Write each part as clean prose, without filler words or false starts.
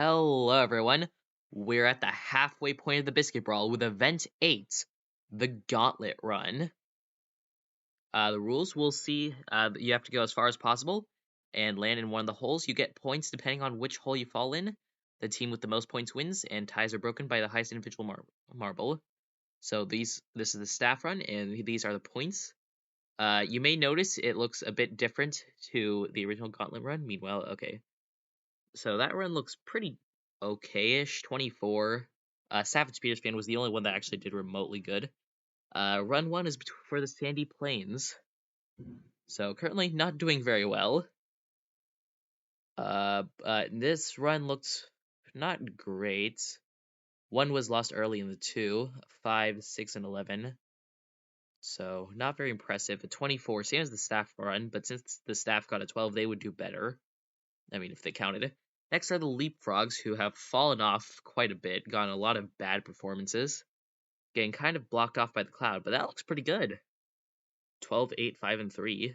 Hello, everyone. We're at the halfway point of the Biscuit Brawl with Event 8, the Gauntlet Run. The rules, we'll see. You have to go as far as possible and land in one of the holes. You get points depending on which hole you fall in. The team with the most points wins, and ties are broken by the highest individual marble. So this is the staff run, and these are the points. You may notice it looks a bit different to the original Gauntlet run. Meanwhile, okay. So that run looks pretty okay-ish, 24. Savage Peter's fan was the only one that actually did remotely good. Run 1 is for the Sandy Plains. So currently not doing very well. This run looked not great. 1 was lost early in the 2, 5, 6, and 11. So not very impressive. A 24, same as the staff run, but since the staff got a 12, they would do better. I mean, if they counted. Next are the Leapfrogs, who have fallen off quite a bit, gotten a lot of bad performances, getting kind of blocked off by the cloud, but that looks pretty good. 12, 8, 5, and 3.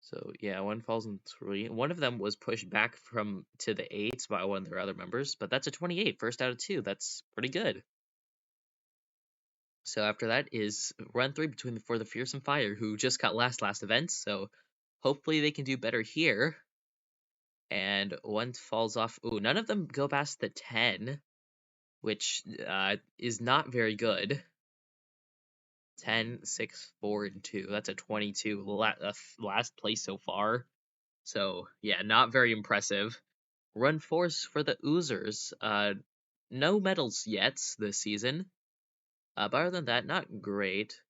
So, yeah, 1 falls in 3. One of them was pushed back to the 8s by one of their other members, but that's a 28, first out of 2. That's pretty good. So after that is run 3 for the Fearsome Fire, who just got last event, so hopefully they can do better here. And 1 falls off. Ooh, none of them go past the 10, which is not very good. 10, 6, 4, and 2. That's a 22. Last place so far. So, yeah, not very impressive. Run 4's for the Oozers. No medals yet this season. But other than that, not great.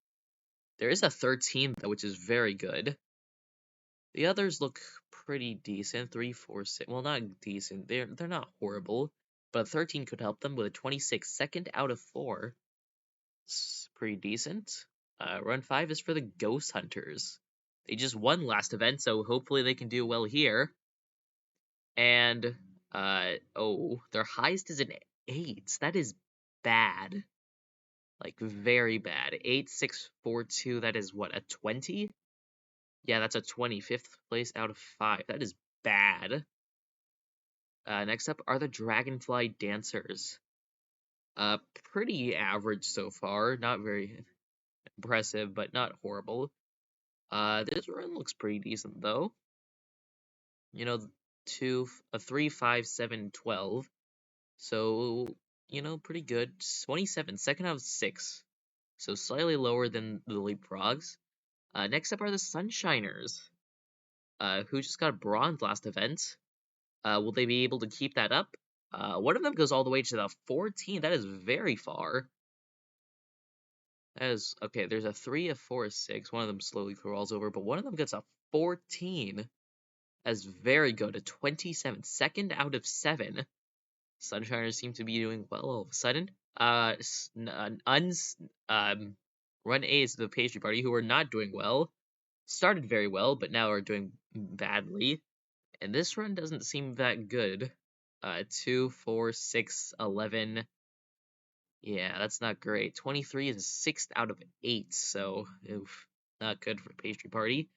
There is a 13, though, which is very good. The others look pretty decent. 3, 4, 6. Well, not decent. They're not horrible. But a 13 could help them with a 26. Second out of 4. It's pretty decent. Run 5 is for the Ghost Hunters. They just won last event, so hopefully they can do well here. And, their highest is an 8. That is bad. Like, very bad. 8, 6, 4, 2, that is what, a 20? Yeah, that's a 25th place out of 5. That is bad. Next up are the Dragonfly Dancers. Pretty average so far. Not very impressive, but not horrible. This run looks pretty decent, though. You know, 3, 5, 7, 12. So, pretty good. 27, second out of 6. So slightly lower than the Leapfrogs. Next up are the Sunshiners, who just got bronze last event. Will they be able to keep that up? One of them goes all the way to the 14. That is very far. That is, okay, there's a 3, a 4, a 6. One of them slowly crawls over, but one of them gets a 14. That's very good. A 27. Second out of 7. Sunshiners seem to be doing well all of a sudden. Run A is the Pastry Party, who are not doing well. Started very well, but now are doing badly. And this run doesn't seem that good. 2, 4, 6, 11. Yeah, that's not great. 23 is 6th out of 8, so oof, not good for Pastry Party.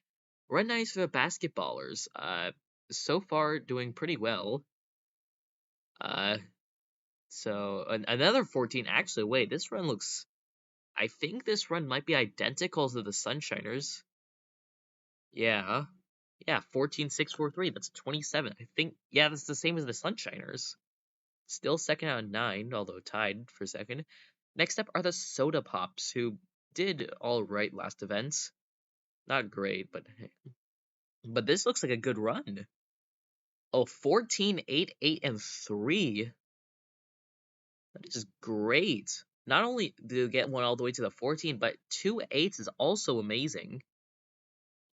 Run 9 for the Basketballers. So far doing pretty well. So another 14. Actually, wait, this run looks. I think this run might be identical to the Sunshiners. Yeah. Yeah, 14, 6, 4, 3. That's 27. I think, yeah, that's the same as the Sunshiners. Still second out of 9, although tied for second. Next up are the Soda Pops, who did all right last events. Not great, but this looks like a good run. Oh, 14, 8, 8, and 3. That is great. Not only do you get one all the way to the 14, but 2 8s is also amazing.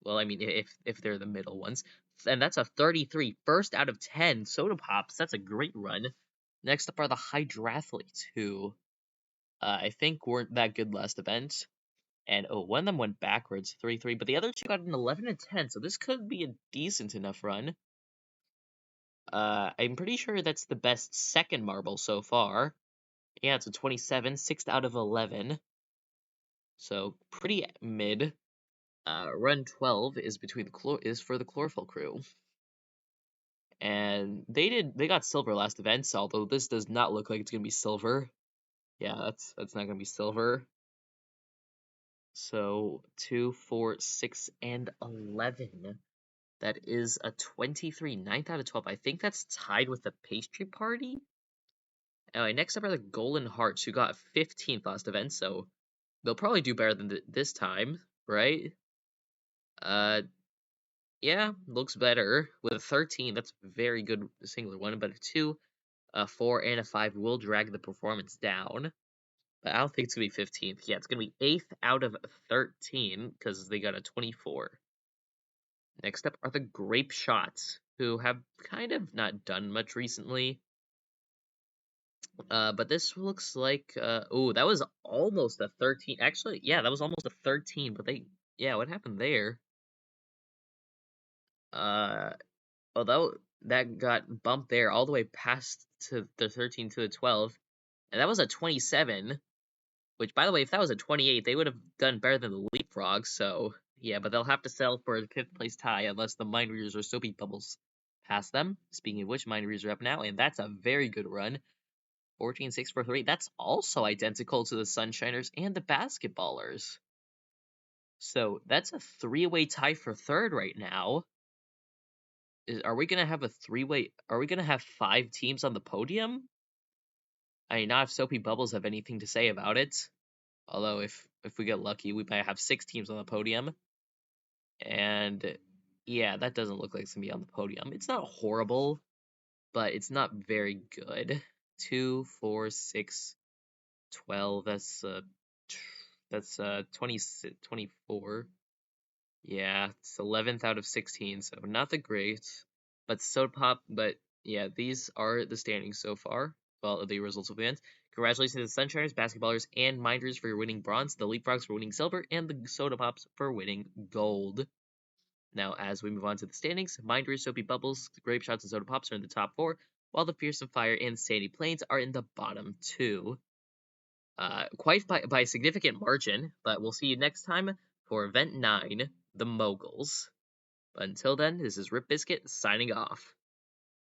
Well, I mean, if they're the middle ones. And that's a 33. First out of 10 Soda Pops. That's a great run. Next up are the Hydrathletes, who I think weren't that good last event. And, one of them went backwards, 3-3. But the other two got an 11 and 10, so this could be a decent enough run. I'm pretty sure that's the best second marble so far. Yeah, it's a 27, 6th out of 11. So, pretty mid. Run 12 is for the Chlorophyll Crew. And they got silver last event, although this does not look like it's gonna be silver. Yeah, that's not gonna be silver. So 2, 4, 6, and 11. That is a 23, 9th out of 12. I think that's tied with the pastry party. Anyway, next up are the Golden Hearts, who got 15th last event, so they'll probably do better than this time, right? Yeah, looks better. With a 13, that's a very good singular one, but a 2, a 4, and a 5 will drag the performance down. But I don't think it's going to be 15th. Yeah, it's going to be 8th out of 13, because they got a 24. Next up are the Grape Shots, who have kind of not done much recently. But this looks like, oh, that was almost a 13. Actually, yeah, that was almost a 13, but yeah, what happened there? Although that got bumped there all the way past to the 13 to the 12, and that was a 27, which, by the way, if that was a 28, they would have done better than the Leapfrog, so, yeah, but they'll have to settle for a 5th place tie unless the Mind Readers or Soapy Bubbles pass them. Speaking of which, Mind Readers are up now, and that's a very good run. 14, 6, 4, 3. That's also identical to the Sunshiners and the Basketballers. So that's a 3-way tie for 3rd right now. Are we gonna have a 3-way? Are we gonna have 5 teams on the podium? I mean, not if Soapy Bubbles have anything to say about it. Although if we get lucky, we might have 6 teams on the podium. And yeah, that doesn't look like it's gonna be on the podium. It's not horrible, but it's not very good. 2, 4, 6, 12. That's 20, 24. Yeah, it's 11th out of 16, so not the great. But Soda Pop, but yeah, these are the standings so far. Well, the results of the event. Congratulations to the Sunshiners, Basketballers, and Minders for winning bronze, the Leapfrogs for winning silver, and the Soda Pops for winning gold. Now, as we move on to the standings, Minders, Soapy Bubbles, Grape Shots, and Soda Pops are in the top 4, while the Fearsome Fire and Sandy Plains are in the bottom 2. Quite by a significant margin, but we'll see you next time for Event 9, the Moguls. But until then, this is Rip Biscuit signing off.